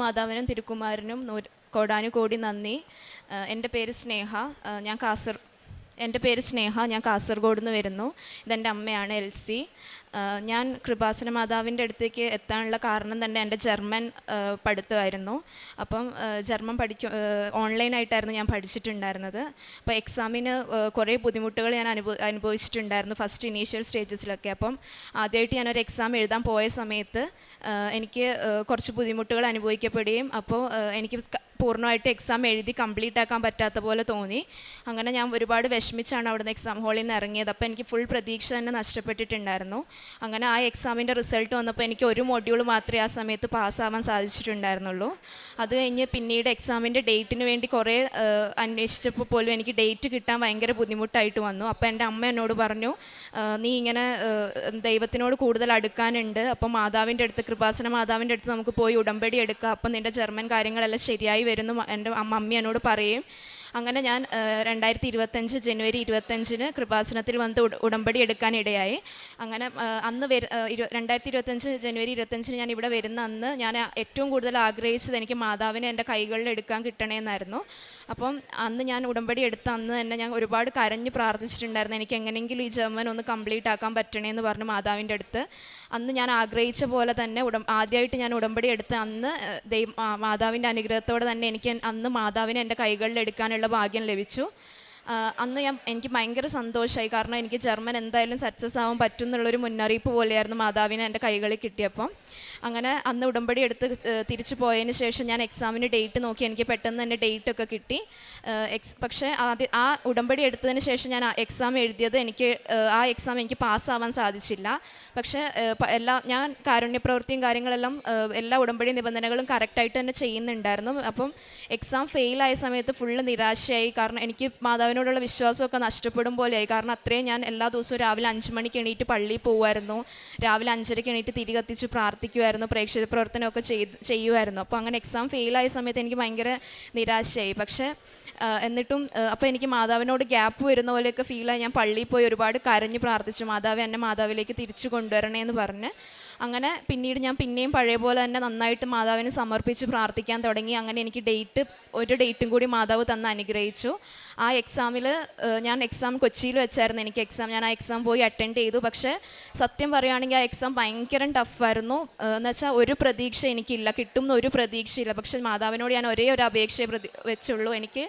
മാതാവിനും തിരുക്കുമാരനും കോടാനുകോടി നന്ദി. എൻ്റെ പേര് സ്നേഹ. എൻ്റെ പേര് സ്നേഹ. ഞാൻ കാസർഗോഡ് നിന്ന് വരുന്നു. ഇതെൻ്റെ അമ്മയാണ് എൽസി. ഞാൻ കൃപാസന മാതാവിൻ്റെ അടുത്തേക്ക് എത്താനുള്ള കാരണം തന്നെ എൻ്റെ ജർമ്മൻ പഠിത്തമായിരുന്നു. അപ്പം ജർമ്മൻ ഓൺലൈനായിട്ടായിരുന്നു ഞാൻ പഠിച്ചിട്ടുണ്ടായിരുന്നത്. അപ്പോൾ എക്സാമിന് കുറേ ബുദ്ധിമുട്ടുകൾ ഞാൻ അനുഭവിച്ചിട്ടുണ്ടായിരുന്നു ഫസ്റ്റ് ഇനീഷ്യൽ സ്റ്റേജസിലൊക്കെ. അപ്പം ആദ്യമായിട്ട് ഞാനൊരു എക്സാം എഴുതാൻ പോയ സമയത്ത് എനിക്ക് കുറച്ച് ബുദ്ധിമുട്ടുകൾ അനുഭവിക്കപ്പെടുകയും അപ്പോൾ എനിക്ക് പൂർണ്ണമായിട്ട് എക്സാം എഴുതി കംപ്ലീറ്റ് ആക്കാൻ പറ്റാത്ത പോലെ തോന്നി. അങ്ങനെ ഞാൻ ഒരുപാട് വിഷമിച്ചാണ് അവിടുന്ന് എക്സാം ഹാളിൽ നിന്ന് ഇറങ്ങിയത്. അപ്പോൾ എനിക്ക് ഫുൾ പ്രതീക്ഷ തന്നെ നഷ്ടപ്പെട്ടിട്ടുണ്ടായിരുന്നു. അങ്ങനെ ആ എക്സാമിൻ്റെ റിസൾട്ട് വന്നപ്പോൾ എനിക്ക് ഒരു മൊഡ്യൂൾ മാത്രമേ ആ സമയത്ത് പാസ്സാവാൻ സാധിച്ചിട്ടുണ്ടായിരുന്നുള്ളൂ. അത് കഴിഞ്ഞ് പിന്നീട് എക്സാമിൻ്റെ ഡേറ്റിന് വേണ്ടി കുറേ അന്വേഷിച്ചപ്പോൾ പോലും എനിക്ക് ഡേറ്റ് കിട്ടാൻ ഭയങ്കര ബുദ്ധിമുട്ടായിട്ട് വന്നു. അപ്പോൾ എൻ്റെ അമ്മ എന്നോട് പറഞ്ഞു, നീ ഇങ്ങനെ ദൈവത്തിനോട് കൂടുതൽ അടുക്കാനുണ്ട്, അപ്പോൾ മാതാവിൻ്റെ അടുത്ത്, കൃപാസന മാതാവിൻ്റെ അടുത്ത് നമുക്ക് പോയി ഉടമ്പടി എടുക്കുക, അപ്പം നിൻ്റെ ജർമ്മൻ കാര്യങ്ങളെല്ലാം ശരിയായി വരുന്നു എൻ്റെ മമ്മി എന്നോട് പറയും. അങ്ങനെ ഞാൻ 2025 ജനുവരി 25 കൃപാസനത്തിൽ വന്ന് ഉടമ്പടി എടുക്കാനിടയായി. അങ്ങനെ അന്ന് 2025 ജനുവരി 25 ഞാൻ ഇവിടെ വരുന്ന അന്ന് ഞാൻ ഏറ്റവും കൂടുതൽ ആഗ്രഹിച്ചത് എനിക്ക് മാതാവിനെ എൻ്റെ കൈകളിൽ എടുക്കാൻ കിട്ടണമെന്നായിരുന്നു. അപ്പം അന്ന് ഞാൻ ഉടമ്പടി എടുത്ത അന്ന് തന്നെ ഞാൻ ഒരുപാട് കരഞ്ഞ് പ്രാർത്ഥിച്ചിട്ടുണ്ടായിരുന്നു, എനിക്ക് എങ്ങനെയെങ്കിലും ഈ ജർമ്മൻ ഒന്ന് കംപ്ലീറ്റ് ആക്കാൻ പറ്റണേന്ന് പറഞ്ഞ് മാതാവിൻ്റെ അടുത്ത്. അന്ന് ഞാൻ ആഗ്രഹിച്ച പോലെ തന്നെ ആദ്യമായിട്ട് ഞാൻ ഉടമ്പടി എടുത്ത അന്ന് മാതാവിൻ്റെ അനുഗ്രഹത്തോടെ തന്നെ എനിക്ക് അന്ന് മാതാവിനെ എൻ്റെ കൈകളിൽ എടുക്കാനുള്ള ഭാഗ്യം ലഭിച്ചു. അന്ന് എനിക്ക് ഭയങ്കര സന്തോഷമായി. കാരണം എനിക്ക് ജർമ്മൻ എന്തായാലും സക്സസ് ആവാൻ പറ്റും എന്നുള്ളൊരു മുന്നറിയിപ്പ് പോലെയായിരുന്നു മാതാവിനെ എൻ്റെ കൈകളിൽ കിട്ടിയപ്പം. അങ്ങനെ അന്ന് ഉടമ്പടി എടുത്ത് തിരിച്ചു പോയതിന് ശേഷം ഞാൻ എക്സാമിന് ഡേറ്റ് നോക്കി. എനിക്ക് പെട്ടെന്ന് തന്നെ ഡേറ്റൊക്കെ കിട്ടി. പക്ഷേ ആ ഉടമ്പടി എടുത്തതിന് ശേഷം ഞാൻ എക്സാം എഴുതിയത് ആ എക്സാം എനിക്ക് പാസ്സാവാൻ സാധിച്ചില്ല. പക്ഷേ ഞാൻ കാരുണ്യപ്രവൃത്തിയും കാര്യങ്ങളെല്ലാം എല്ലാ ഉടമ്പടി നിബന്ധനകളും കറക്റ്റായിട്ട് തന്നെ ചെയ്യുന്നുണ്ടായിരുന്നു. അപ്പം എക്സാം ഫെയിലായ സമയത്ത് ഫുള്ള് നിരാശയായി. കാരണം എനിക്ക് മാതാവിനോടുള്ള വിശ്വാസമൊക്കെ നഷ്ടപ്പെടും പോലെയായി. കാരണം അത്രയും ഞാൻ എല്ലാ ദിവസവും രാവിലെ 5 മണിക്ക് എണീറ്റ് പള്ളിയിൽ പോകുമായിരുന്നു, രാവിലെ 5:30 എണീറ്റ് തിരി കത്തിച്ച് പ്രാർത്ഥിക്കുമായിരുന്നു, പ്രേക്ഷിത പ്രവർത്തനമൊക്കെ ചെയ്യുമായിരുന്നു. അപ്പോൾ അങ്ങനെ എക്സാം ഫെയിലായ സമയത്ത് എനിക്ക് ഭയങ്കര നിരാശയായി. പക്ഷേ എന്നിട്ടും അപ്പോൾ എനിക്ക് മാതാവിനോട് ഗ്യാപ്പ് വരുന്ന പോലെയൊക്കെ ഫീലായി. ഞാൻ പള്ളിയിൽ പോയി ഒരുപാട് കരഞ്ഞ് പ്രാർത്ഥിച്ചു, മാതാവെ എന്നെ മാതാവിലേക്ക് തിരിച്ചു കൊണ്ടുവരണേ എന്ന് പറഞ്ഞ്. അങ്ങനെ പിന്നീട് ഞാൻ പിന്നെയും പഴയ പോലെ തന്നെ നന്നായിട്ട് മാതാവിനെ സമർപ്പിച്ച് പ്രാർത്ഥിക്കാൻ തുടങ്ങി. അങ്ങനെ എനിക്ക് ഒരു ഡേറ്റും കൂടി മാതാവ് തന്ന് അനുഗ്രഹിച്ചു. ആ എക്സാമിൽ ഞാൻ കൊച്ചിയിൽ വെച്ചായിരുന്നു എനിക്ക് എക്സാം. ഞാൻ ആ എക്സാം പോയി അറ്റൻഡ് ചെയ്തു. പക്ഷേ സത്യം പറയുകയാണെങ്കിൽ ആ എക്സാം ഭയങ്കര ടഫായിരുന്നു. എന്നുവെച്ചാൽ ഒരു പ്രതീക്ഷ എനിക്കില്ല, കിട്ടുമെന്ന് ഒരു പ്രതീക്ഷയില്ല. പക്ഷേ മാതാവിനോട് ഞാൻ ഒരേ ഒരു അപേക്ഷയെ വെച്ചുള്ളൂ, എനിക്ക്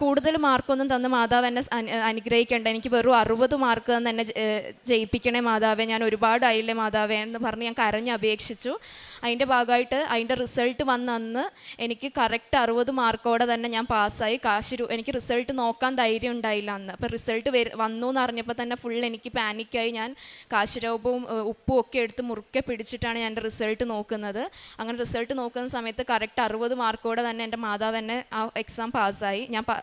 കൂടുതൽ മാർക്കൊന്നും തന്ന് മാതാവ് എന്നെ അനുഗ്രഹിക്കേണ്ട, എനിക്ക് വെറും 60 മാർക്ക് തന്ന് എന്നെ ജയിപ്പിക്കണേ മാതാവേ, ഞാൻ ഒരുപാടായില്ലേ മാതാവേ എന്ന് പറഞ്ഞ് ഞാൻ കരഞ്ഞ് അപേക്ഷിച്ചു. അതിൻ്റെ ഭാഗമായിട്ട് അതിൻ്റെ റിസൾട്ട് വന്ന അന്ന് എനിക്ക് കറക്റ്റ് 60 മാർക്കോടെ തന്നെ ഞാൻ പാസ്സായി. എനിക്ക് റിസൾട്ട് നോക്കാൻ ധൈര്യം ഉണ്ടായില്ല അന്ന്. അപ്പോൾ റിസൾട്ട് വന്നു എന്ന് അറിഞ്ഞപ്പോൾ തന്നെ ഫുൾ എനിക്ക് പാനിക്കായി. ഞാൻ കാശിരൂപവും ഉപ്പും ഒക്കെ എടുത്ത് മുറുക്കെ പിടിച്ചിട്ടാണ് ഞാൻ എൻ്റെ റിസൾട്ട് നോക്കുന്നത്. അങ്ങനെ റിസൾട്ട് നോക്കുന്ന സമയത്ത് കറക്റ്റ് 60 മാർക്കോടെ തന്നെ എൻ്റെ മാതാവ് എന്നെ ആ എക്സാം പാസ്സായി.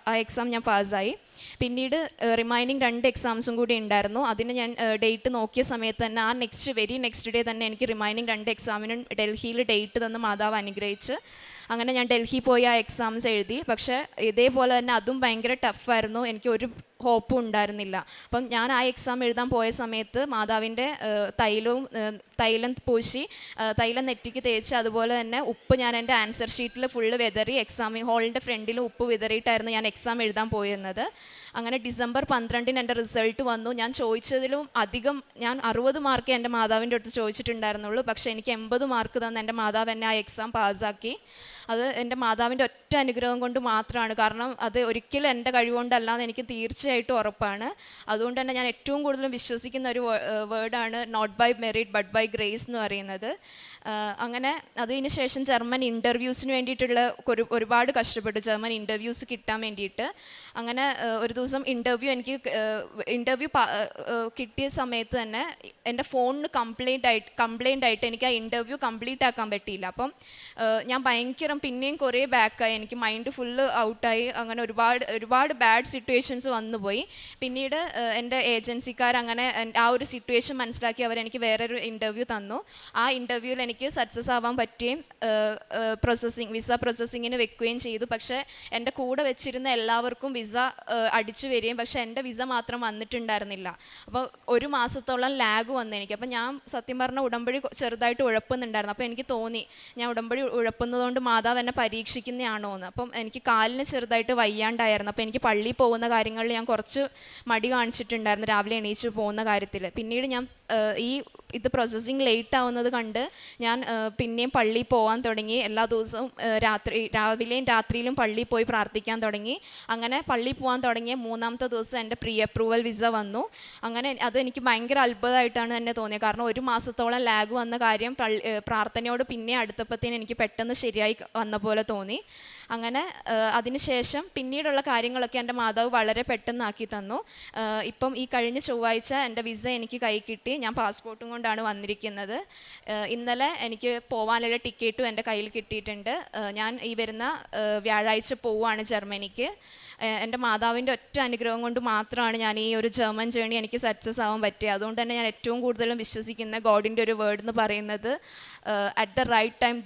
ആ എക്സാം ഞാൻ പാസ്സായി. പിന്നീട് റിമൈനിങ് 2 എക്സാംസും കൂടി ഉണ്ടായിരുന്നു. അതിന് ഞാൻ ഡേറ്റ് നോക്കിയ സമയത്ത് തന്നെ വെരി നെക്സ്റ്റ് ഡേ തന്നെ എനിക്ക് റിമൈനിങ് 2 എക്സാമിനും ഡൽഹിയിൽ ഡേറ്റ് തന്ന് മാതാവ് അനുഗ്രഹിച്ച് അങ്ങനെ ഞാൻ ഡൽഹി പോയി ആ എക്സാംസ് എഴുതി. പക്ഷേ ഇതേപോലെ തന്നെ അതും ഭയങ്കര ടഫായിരുന്നു, എനിക്ക് ഒരു ഹോപ്പും ഉണ്ടായിരുന്നില്ല. അപ്പം ഞാൻ ആ എക്സാം എഴുതാൻ പോയ സമയത്ത് മാതാവിൻ്റെ തൈലം പൂശി, തൈലം നെറ്റിക്ക് തേച്ച്, അതുപോലെ തന്നെ ഉപ്പ് ഞാൻ എൻ്റെ ആൻസർ ഷീറ്റിൽ ഫുള്ള് വിതറി, എക്സാമിൻ ഹാളിൻ്റെ ഫ്രണ്ടിൽ ഉപ്പ് വിതറിയിട്ടായിരുന്നു ഞാൻ എക്സാം എഴുതാൻ പോയിരുന്നത്. അങ്ങനെ ഡിസംബർ 12 എൻ്റെ റിസൾട്ട് വന്നു. ഞാൻ ചോദിച്ചതിലും അധികം, ഞാൻ 60 മാർക്ക് എൻ്റെ മാതാവിൻ്റെ അടുത്ത് ചോദിച്ചിട്ടുണ്ടായിരുന്നുള്ളൂ. പക്ഷേ എനിക്ക് 80 മാർക്ക് തന്ന് എൻ്റെ മാതാവ് എന്നെ ആ എക്സാം പാസ്സാക്കി. അത് എൻ്റെ മാതാവിൻ്റെ ഒറ്റ അനുഗ്രഹം കൊണ്ട് മാത്രമാണ്. കാരണം അത് ഒരിക്കലും എൻ്റെ കഴിവുകൊണ്ടല്ലാന്ന് എനിക്ക് തീർച്ചയായിട്ടും ഉറപ്പാണ്. അതുകൊണ്ട് തന്നെ ഞാൻ ഏറ്റവും കൂടുതൽ വിശ്വസിക്കുന്ന ഒരു വേർഡാണ് not by merit but by grace എന്ന് പറയുന്നത്. അങ്ങനെ അതിന് ശേഷം ജർമ്മൻ ഇൻ്റർവ്യൂസിന് വേണ്ടിയിട്ടുള്ള ഒരുപാട് കഷ്ടപ്പെട്ടു, ജർമ്മൻ ഇൻ്റർവ്യൂസ് കിട്ടാൻ വേണ്ടിയിട്ട്. അങ്ങനെ ഒരു ദിവസം ഇൻ്റർവ്യൂ കിട്ടിയ സമയത്ത് തന്നെ എൻ്റെ ഫോണിന് കംപ്ലൈൻ്റ് ആയിട്ട് എനിക്ക് ആ ഇൻ്റർവ്യൂ കംപ്ലീറ്റ് ആക്കാൻ പറ്റിയില്ല. അപ്പം ഞാൻ പിന്നെയും കുറേ ബാക്കായി, എനിക്ക് മൈൻഡ് ഫുള്ള് ഔട്ടായി. അങ്ങനെ ഒരുപാട് ബാഡ് സിറ്റുവേഷൻസ് വന്നുപോയി. പിന്നീട് എൻ്റെ ഏജൻസിക്കാർ അങ്ങനെ ആ ഒരു സിറ്റുവേഷൻ മനസ്സിലാക്കി അവരെനിക്ക് വേറൊരു ഇൻ്റർവ്യൂ തന്നു. ആ ഇൻ്റർവ്യൂവിൽ എനിക്ക് സക്സസ് ആവാൻ പറ്റുകയും വിസ പ്രോസസ്സിങ്ങിന് വെക്കുകയും ചെയ്തു. പക്ഷേ എൻ്റെ കൂടെ വെച്ചിരുന്ന എല്ലാവർക്കും വിസ അടിച്ചു വരികയും പക്ഷേ എൻ്റെ വിസ മാത്രം വന്നിട്ടുണ്ടായിരുന്നില്ല. അപ്പോൾ 1 മാസത്തോളം ലാഗ് വന്നു എനിക്ക്. അപ്പോൾ ഞാൻ സത്യം പറഞ്ഞ ഉടമ്പടി ചെറുതായിട്ട് ഉഴപ്പുന്നുണ്ടായിരുന്നു. അപ്പോൾ എനിക്ക് തോന്നി ഞാൻ ഉടമ്പടി ഉഴപ്പുന്നതുകൊണ്ട് മാതാവ് എന്നെ പരീക്ഷിക്കുന്നതാണോ എന്ന്. അപ്പം എനിക്ക് കാലിന് ചെറുതായിട്ട് വയ്യാണ്ടായിരുന്നു. അപ്പോൾ എനിക്ക് പള്ളിയിൽ പോകുന്ന കാര്യങ്ങളിൽ ഞാൻ കുറച്ച് മടി കാണിച്ചിട്ടുണ്ടായിരുന്നു രാവിലെ എണീച്ച് പോകുന്ന കാര്യത്തിൽ. പിന്നീട് ഞാൻ ഇത് പ്രോസസ്സിങ് ലേറ്റ് ആവുന്നത് കണ്ട് ഞാൻ പിന്നെയും പള്ളിയിൽ പോകാൻ തുടങ്ങി. എല്ലാ ദിവസവും രാവിലെയും രാത്രിയിലും പള്ളിയിൽ പോയി പ്രാർത്ഥിക്കാൻ തുടങ്ങി. അങ്ങനെ പള്ളിയിൽ പോകാൻ തുടങ്ങിയ 3-ാമത്തെ ദിവസം എൻ്റെ പ്രീ അപ്രൂവൽ വിസ വന്നു. അങ്ങനെ അതെനിക്ക് ഭയങ്കര അത്ഭുതമായിട്ടാണ് തന്നെ തോന്നിയത്. കാരണം 1 മാസത്തോളം ലാഗ് വന്ന കാര്യം പ്രാർത്ഥനയോട് പിന്നെ അടുത്തപ്പത്തേന് എനിക്ക് പെട്ടെന്ന് ശരിയായി വന്ന പോലെ തോന്നി. അങ്ങനെ അതിനുശേഷം പിന്നീടുള്ള കാര്യങ്ങളൊക്കെ എൻ്റെ മാതാവ് വളരെ പെട്ടെന്നാക്കി തന്നു. ഇപ്പം ഈ കഴിഞ്ഞ ചൊവ്വാഴ്ച എൻ്റെ വിസ എനിക്ക് കൈ കിട്ടി. ഞാൻ പാസ്പോർട്ടും കൊണ്ടാണ് വന്നിരിക്കുന്നത്. ഇന്നലെ എനിക്ക് പോകാനുള്ള ടിക്കറ്റും എൻ്റെ കയ്യിൽ കിട്ടിയിട്ടുണ്ട്. ഞാൻ ഈ വരുന്ന വ്യാഴാഴ്ച പോവുകയാണ് ജർമ്മനിക്ക്. എൻ്റെ മാതാവിൻ്റെ ഒറ്റ അനുഗ്രഹം കൊണ്ട് മാത്രമാണ് ഞാൻ ഈ ഒരു ജർമ്മൻ ജേണി എനിക്ക് സക്സസ് ആവാൻ പറ്റിയത്. അതുകൊണ്ട് തന്നെ ഞാൻ ഏറ്റവും കൂടുതലും വിശ്വസിക്കുന്ന ഗോഡിൻ്റെ ഒരു വേർഡ് എന്ന് പറയുന്നത് at the right time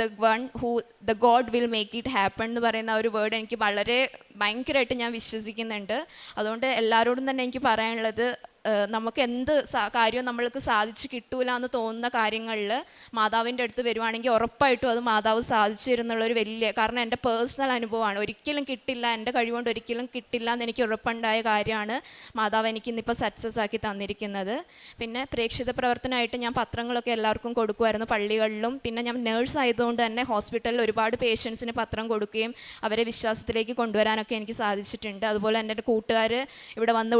the god will make it happen എന്ന് പറയുന്ന ആ ഒരു വേർഡ് എനിക്ക് ഭയങ്കരമായിട്ട് ഞാൻ വിശ്വസിക്കുന്നുണ്ട്. അതുകൊണ്ട് എല്ലാവരോടും തന്നെ എനിക്ക് പറയാനുള്ളത്, നമുക്ക് എന്ത് കാര്യവും നമ്മൾക്ക് സാധിച്ച് കിട്ടൂല എന്ന് തോന്നുന്ന കാര്യങ്ങളിൽ മാതാവിൻ്റെ അടുത്ത് വരുവാണെങ്കിൽ ഉറപ്പായിട്ടും അത് മാതാവ് സാധിച്ചു തരുന്നുള്ളൊരു വലിയ, കാരണം എൻ്റെ പേഴ്സണൽ അനുഭവമാണ്. ഒരിക്കലും കിട്ടില്ല, എൻ്റെ കഴിവുകൊണ്ട് ഒരിക്കലും കിട്ടില്ല എന്ന് എനിക്ക് ഉറപ്പുണ്ടായ കാര്യമാണ് മാതാവ് എനിക്ക് ഇന്നിപ്പോൾ സക്സസ് ആക്കി തന്നിരിക്കുന്നത്. പിന്നെ പ്രേക്ഷിത പ്രവർത്തനമായിട്ട് ഞാൻ പത്രങ്ങളൊക്കെ എല്ലാവർക്കും കൊടുക്കുമായിരുന്നു, പള്ളികളിലും. പിന്നെ ഞാൻ നേഴ്സ് ആയതുകൊണ്ട് തന്നെ ഹോസ്പിറ്റലിൽ ഒരുപാട് പേഷ്യൻസിന് പത്രം കൊടുക്കുകയും അവരെ വിശ്വാസത്തിലേക്ക് കൊണ്ടുവരാനൊക്കെ എനിക്ക് സാധിച്ചിട്ടുണ്ട്. അതുപോലെ എൻ്റെ കൂട്ടുകാർ ഇവിടെ വന്ന്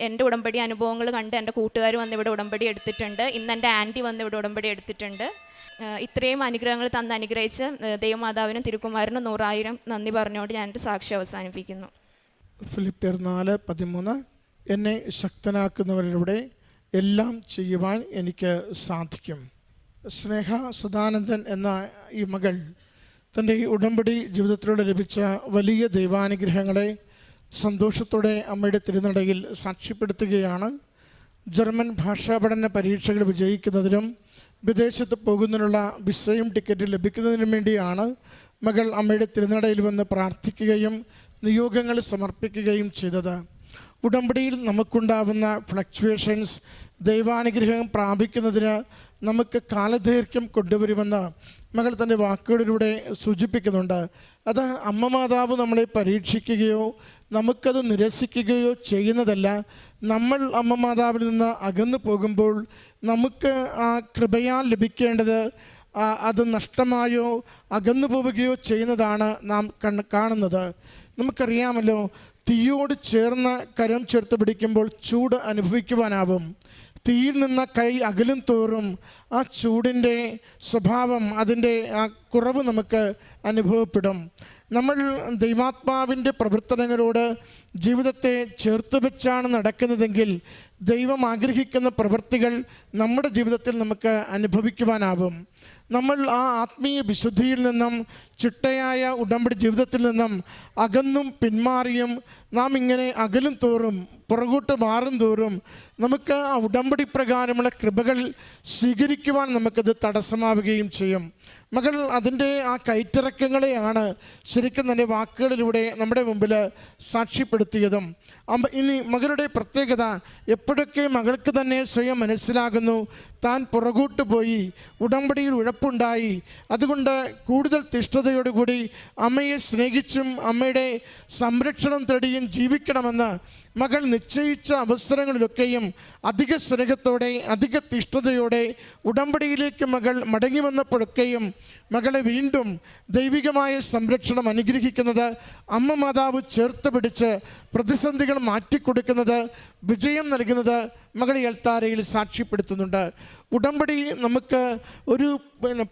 എൻ്റെ ഉടമ്പടി അനുഭവങ്ങൾ കണ്ട് എൻ്റെ കൂട്ടുകാർ വന്ന് ഇവിടെ ഉടമ്പടി എടുത്തിട്ടുണ്ട്. ഇന്ന് എൻ്റെ ആൻറ്റി വന്ന് ഇവിടെ ഉടമ്പടി എടുത്തിട്ടുണ്ട്. ഇത്രയും അനുഗ്രഹങ്ങൾ തന്ന് അനുഗ്രഹിച്ച് ദൈവമാതാവിനും തിരുക്കുമാരനും 100,000 നന്ദി പറഞ്ഞുകൊണ്ട് ഞാൻ എൻ്റെ സാക്ഷി അവസാനിപ്പിക്കുന്നു. ഫിലിപ്പിയർ 4:13 എന്നെ ശക്തനാക്കുന്നവരിലൂടെ എല്ലാം ചെയ്യുവാൻ എനിക്ക് സാധിക്കും. സ്നേഹ സദാനന്ദൻ എന്ന ഈ മകൾ തൻ്റെ ഉടമ്പടി ജീവിതത്തിലൂടെ ലഭിച്ച വലിയ ദൈവാനുഗ്രഹങ്ങളെ സന്തോഷത്തോടെ അമ്മയുടെ തിരുനടയിൽ സാക്ഷ്യപ്പെടുത്തുകയാണ്. ജർമ്മൻ ഭാഷാ പഠന പരീക്ഷകൾ വിജയിക്കുന്നതിനും വിദേശത്ത് പോകുന്നതിനുള്ള വിസയും ടിക്കറ്റ് ലഭിക്കുന്നതിനും വേണ്ടിയാണ് മകൾ അമ്മയുടെ തിരുനടയിൽ വന്ന് പ്രാർത്ഥിക്കുകയും നിയോഗങ്ങൾ സമർപ്പിക്കുകയും ചെയ്തത്. ഉടമ്പടിയിൽ നമുക്കുണ്ടാവുന്ന ഫ്ലക്ച്വേഷൻസ് ദൈവാനുഗ്രഹം പ്രാപിക്കുന്നതിന് നമുക്ക് കാലദൈർഘ്യം കൊണ്ടുവരുമെന്ന് മകൾ തൻ്റെ വാക്കുകളിലൂടെ സൂചിപ്പിക്കുന്നുണ്ട്. അത് അമ്മ മാതാവ് നമ്മളെ പരീക്ഷിക്കുകയോ നമുക്കത് നിരസിക്കുകയോ ചെയ്യുന്നതല്ല. നമ്മൾ അമ്മ മാതാവിൽ നിന്ന് അകന്നു പോകുമ്പോൾ നമുക്ക് ആ കൃപയാൽ ലഭിക്കേണ്ടത് അത് നഷ്ടമായോ അകന്നു പോവുകയോ ചെയ്യുന്നതാണ് നാം കാണുന്നത്. നമുക്കറിയാമല്ലോ, തീയോട് ചേർന്ന് കരം ചേർത്ത് പിടിക്കുമ്പോൾ ചൂട് അനുഭവിക്കുവാനാവും. തീയിൽ നിന്ന് കൈ അകലും തോറും ആ ചൂടിൻ്റെ സ്വഭാവം, അതിൻ്റെ ആ കുറവ് നമുക്ക് അനുഭവപ്പെടും. നമ്മൾ ദൈവാത്മാവിൻ്റെ പ്രവർത്തനങ്ങളോട് ജീവിതത്തെ ചേർത്ത് വെച്ചാണ് നടക്കുന്നതെങ്കിൽ ദൈവം ആഗ്രഹിക്കുന്ന പ്രവൃത്തികൾ നമ്മുടെ ജീവിതത്തിൽ നമുക്ക് അനുഭവിക്കുവാനാവും. നമ്മൾ ആ ആത്മീയ വിശുദ്ധിയിൽ നിന്നും ചിട്ടയായ ഉടമ്പടി ജീവിതത്തിൽ നിന്നും അകന്നും പിന്മാറിയും നാം ഇങ്ങനെ അകലും തോറും പുറകോട്ട് മാറും തോറും നമുക്ക് ആ ഉടമ്പടി പ്രകാരമുള്ള കൃപകൾ സ്വീകരിക്കുവാൻ നമുക്കത് തടസ്സമാവുകയും ചെയ്യും. മകൾ അതിൻ്റെ ആ കയറ്റിറക്കങ്ങളെയാണ് ശരിക്കും തന്നെ വാക്കുകളിലൂടെ നമ്മുടെ മുമ്പിൽ സാക്ഷ്യപ്പെടുത്തിയതും. ഇനി മകളുടെ പ്രത്യേകത, എപ്പോഴൊക്കെ മകൾക്ക് തന്നെ സ്വയം മനസ്സിലാകുന്നു താൻ പുറകോട്ട് പോയി, ഉടമ്പടിയിൽ ഉഴപ്പുണ്ടായി, അതുകൊണ്ട് കൂടുതൽ തിഷ്ഠതയോടുകൂടി അമ്മയെ സ്നേഹിച്ചും അമ്മയുടെ സംരക്ഷണം തേടിയും ജീവിക്കണമെന്ന് മകൾ നിശ്ചയിച്ച അവസരങ്ങളിലൊക്കെയും അധിക സ്നേഹത്തോടെ അധിക തിഷ്ഠതയോടെ ഉടമ്പടിയിലേക്ക് മകൾ മടങ്ങി വന്നപ്പോഴൊക്കെയും മകളെ വീണ്ടും ദൈവികമായ സംരക്ഷണം അനുഗ്രഹിക്കുന്നത്, അമ്മ മാതാവ് ചേർത്ത് പിടിച്ച് പ്രതിസന്ധികൾ മാറ്റിക്കൊടുക്കുന്നത്, വിജയം നൽകുന്നത് മകൾ ഈ അൾത്താരയിൽ സാക്ഷ്യപ്പെടുത്തുന്നുണ്ട്. ഉടമ്പടി നമുക്ക് ഒരു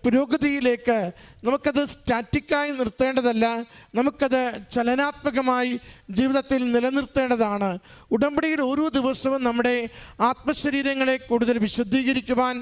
പുരോഗതിയിലേക്ക് നമുക്കത് സ്റ്റാറ്റിക്കായി നിർത്തേണ്ടതല്ല, നമുക്കത് ചലനാത്മകമായി ജീവിതത്തിൽ നിലനിർത്തേണ്ടതാണ്. ഉടമ്പടിയിൽ ഓരോ ദിവസവും നമ്മുടെ ആത്മശരീരങ്ങളെ കൂടുതൽ വിശുദ്ധീകരിക്കുവാൻ,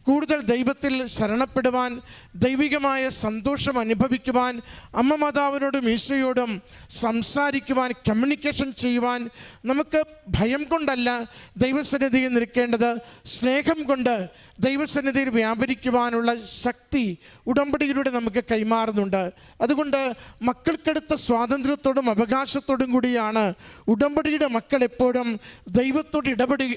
കൂടുതൽ ദൈവത്തിൽ ശരണപ്പെടുവാൻ, ദൈവികമായ സന്തോഷം അനുഭവിക്കുവാൻ, അമ്മ മാതാവിനോടും ഈശോയോടും സംസാരിക്കുവാൻ, കമ്മ്യൂണിക്കേഷൻ ചെയ്യുവാൻ നമുക്ക് ഭയം കൊണ്ടല്ല ദൈവസന്നിധിയിൽ നിൽക്കേണ്ടത്, സ്നേഹം കൊണ്ട് ദൈവസന്നിധിയിൽ വ്യാപരിക്കുവാനുള്ള ശക്തി ഉടമ്പടിയിലൂടെ നമുക്ക് കൈമാറുന്നുണ്ട്. അതുകൊണ്ട് മക്കൾക്കെടുത്ത സ്വാതന്ത്ര്യത്തോടും അവകാശത്തോടും കൂടിയാണ് ഉടമ്പടിയുടെ മക്കൾ എപ്പോഴും ദൈവത്തോട്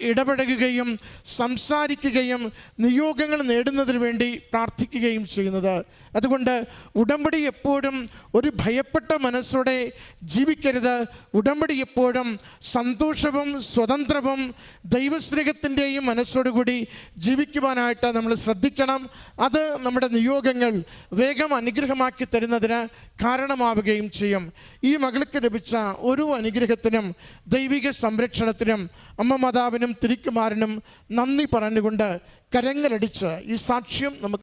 ഇടപഴകുകയും സംസാരിക്കുകയും നിയോഗങ്ങൾ നേടുന്നതിന് വേണ്ടി പ്രാർത്ഥിക്കുകയും ചെയ്യുന്നത്. അതുകൊണ്ട് ഉടമ്പടി എപ്പോഴും ഒരു ഭയപ്പെട്ട മനസ്സോടെ ജീവിക്കരുത്. ഉടമ്പടി എപ്പോഴും സന്തോഷവും സ്വതന്ത്രവും ദൈവസ്നേഹത്തിൻ്റെയും മനസ്സോടുകൂടി ജീവിക്കുവാനായിട്ട് നമ്മൾ ശ്രദ്ധിക്കണം. അത് നമ്മുടെ നിയോഗങ്ങൾ വേഗം അനുഗ്രഹമാക്കി തരുന്നതിന് കാരണമാവുകയും ചെയ്യും. ഈ മകൾക്ക് ലഭിച്ച ഒരു അനുഗ്രഹത്തിനും ദൈവിക സംരക്ഷണത്തിനും അമ്മ മാതാവിനും തിരുക്കുമാരനും നന്ദി പറഞ്ഞുകൊണ്ട് കരങ്ങളടിച്ച് ഈ സാക്ഷ്യം നമുക്ക്